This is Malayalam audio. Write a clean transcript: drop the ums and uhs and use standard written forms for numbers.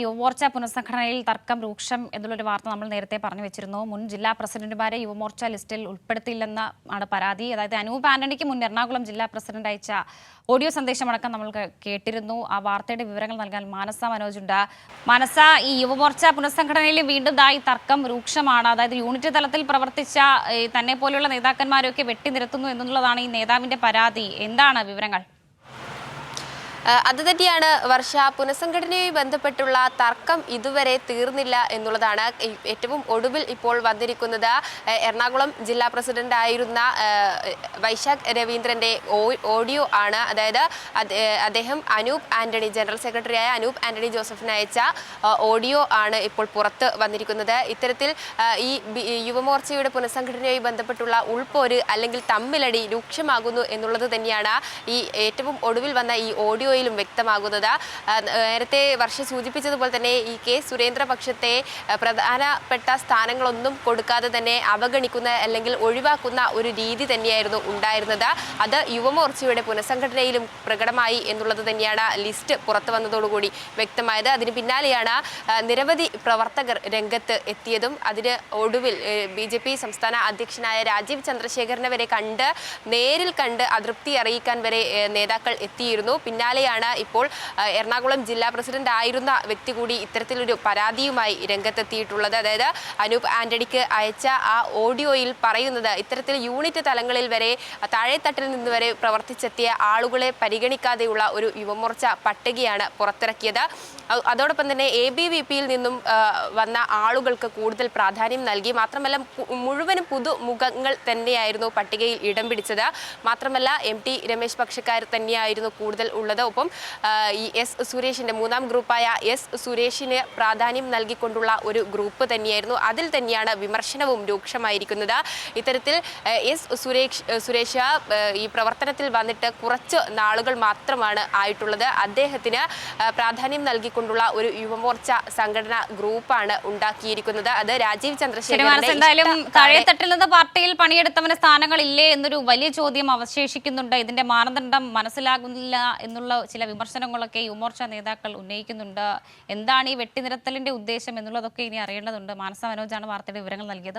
യുവമോർച്ച പുനഃസംഘടനയിൽ തർക്കം രൂക്ഷം എന്നുള്ളൊരു വാർത്ത നമ്മൾ നേരത്തെ പറഞ്ഞു വെച്ചിരുന്നു. മുൻ ജില്ലാ പ്രസിഡന്റുമാരെ യുവമോർച്ച ലിസ്റ്റിൽ ഉൾപ്പെടുത്തിയില്ലെന്നാണ് പരാതി. അതായത് അനൂപ് ആന്റണിക്ക് മുൻ എറണാകുളം ജില്ലാ പ്രസിഡന്റ് അയച്ച ഓഡിയോ സന്ദേശമടക്കം നമ്മൾ കേട്ടിരുന്നു. ആ വാർത്തയുടെ വിവരങ്ങൾ നൽകാൻ മാനസ മനോജുണ്ട്. മാനസ, ഈ യുവമോർച്ച പുനഃസംഘടനയിൽ വീണ്ടും ഈ തർക്കം രൂക്ഷമാണ്. അതായത് യൂണിറ്റ് തലത്തിൽ പ്രവർത്തിച്ച തന്നെ പോലെയുള്ള നേതാക്കന്മാരെയൊക്കെ വെട്ടിനിരത്തുന്നു എന്നുള്ളതാണ് ഈ നേതാവിന്റെ പരാതി. എന്താണ് വിവരങ്ങൾ? അത് തന്നെയാണ് വർഷ. പുനഃസംഘടനയുമായി ബന്ധപ്പെട്ടുള്ള തർക്കം ഇതുവരെ തീർന്നില്ല എന്നുള്ളതാണ് ഏറ്റവും ഒടുവിൽ ഇപ്പോൾ വന്നിരിക്കുന്നത്. എറണാകുളം ജില്ലാ പ്രസിഡന്റ് ആയിരുന്ന വൈശാഖ് രവീന്ദ്രന്റെ ഓഡിയോ ആണ്. അതായത് അദ്ദേഹം അനൂപ് ആന്റണി, ജനറൽ സെക്രട്ടറിയായ അനൂപ് ആന്റണി ജോസഫിന് അയച്ച ഓഡിയോ ആണ് ഇപ്പോൾ പുറത്ത് വന്നിരിക്കുന്നത്. ഇത്തരത്തിൽ ഈ യുവമോർച്ചയുടെ പുനഃസംഘടനയുമായി ബന്ധപ്പെട്ടുള്ള ഉൾപോര് അല്ലെങ്കിൽ തമ്മിലടി രൂക്ഷമാകുന്നു എന്നുള്ളത് തന്നെയാണ് ഈ ഏറ്റവും ഒടുവിൽ വന്ന ഈ ഓഡിയോയിലും വ്യക്തമാകുന്നത്. നേരത്തെ വർഷ സൂചിപ്പിച്ചതുപോലെ തന്നെ ഈ കെ സുരേന്ദ്ര പക്ഷത്തെ പ്രധാനപ്പെട്ട സ്ഥാനങ്ങളൊന്നും കൊടുക്കാതെ തന്നെ അവഗണിക്കുന്ന അല്ലെങ്കിൽ ഒഴിവാക്കുന്ന ഒരു രീതി തന്നെയായിരുന്നു ഉണ്ടായിരുന്നത്. അത് യുവമോർച്ചയുടെ പുനഃസംഘടനയിലും പ്രകടമായി എന്നുള്ളത് തന്നെയാണ് ലിസ്റ്റ് പുറത്തു വന്നതോടുകൂടി വ്യക്തമായത്. അതിന് പിന്നാലെയാണ് നിരവധി പ്രവർത്തകർ രംഗത്ത് എത്തിയതും. അതിന് ഒടുവിൽ BJP സംസ്ഥാന അധ്യക്ഷനായ രാജീവ് ചന്ദ്രശേഖരനെ വരെ നേരിൽ കണ്ട് അതൃപ്തി അറിയിക്കാൻ വരെ നേതാക്കൾ എത്തിയിരുന്നു. പിന്നാലെയാണ് ഇപ്പോൾ എറണാകുളം ജില്ലാ പ്രസിഡന്റ് ആയിരുന്ന വ്യക്തി കൂടി ഇത്തരത്തിലൊരു പരാതിയുമായി രംഗത്തെത്തിയിട്ടുള്ളത്. അതായത് അനൂപ് ആന്റണിക്ക് അയച്ച ആ ഓഡിയോയിൽ പറയുന്നത് ഇത്തരത്തിൽ യൂണിറ്റ് തലങ്ങളിൽ വരെ താഴെത്തട്ടിൽ നിന്ന് വരെ പ്രവർത്തിച്ചെത്തിയ ആളുകളെ പരിഗണിക്കാതെയുള്ള ഒരു യുവമോർച്ച പട്ടികയാണ് പുറത്തിറക്കിയത്. അതോടൊപ്പം തന്നെ ABVPയിൽ നിന്നും വന്ന ആളുകൾക്ക് കൂടുതൽ പ്രാധാന്യം നൽകി. മാത്രമല്ല മുഴുവനും പുതുമുഖങ്ങൾ തന്നെയായിരുന്നു പട്ടികയിൽ ഇടം പിടിച്ചത്. മാത്രമല്ല MT രമേശ് പക്ഷക്കാർ തന്നെയായിരുന്നു കൂടുതൽ ഉള്ളത്. ഒപ്പം ഈ S സുരേഷിന്റെ മൂന്നാം ഗ്രൂപ്പായ S സുരേഷിന് പ്രാധാന്യം നൽകിക്കൊണ്ടുള്ള ഒരു ഗ്രൂപ്പ് തന്നെയായിരുന്നു. അതിൽ തന്നെയാണ് വിമർശനവും രൂക്ഷമായിരിക്കുന്നത്. ഇത്തരത്തിൽ S സുരേഷ് ഈ പ്രവർത്തനത്തിൽ വന്നിട്ട് കുറച്ച് നാളുകൾ മാത്രമാണ് ആയിട്ടുള്ളത്. അദ്ദേഹത്തിന് പ്രാധാന്യം നൽകിക്കൊണ്ടുള്ള ഒരു യുവമോർച്ച സംഘടനാ ഗ്രൂപ്പാണ് ഉണ്ടാക്കിയിരിക്കുന്നത്. അത് രാജീവ് ചന്ദ്രശേഖരൻ എന്തായാലും താഴെത്തട്ടിൽ നിന്ന് പാർട്ടിയിൽ പണിയെടുത്തവന് സ്ഥാനങ്ങളില്ലേ എന്നൊരു വലിയ ചോദ്യം അവശേഷിക്കുന്നുണ്ട്. ഇതിന്റെ മാനദണ്ഡം മനസ്സിലാകുന്നില്ല എന്നുള്ള ചില വിമർശനങ്ങളൊക്കെ യുവമോർച്ച നേതാക്കൾ ഉന്നയിക്കുന്നുണ്ട്. എന്താണ് ഈ വെട്ടിനിരത്തലിന്റെ ഉദ്ദേശം എന്നുള്ളതൊക്കെ ഇനി അറിയേണ്ടതുണ്ട്. മാനസ മനോജാണ് വാർത്തയുടെ വിവരങ്ങൾ നൽകിയത്.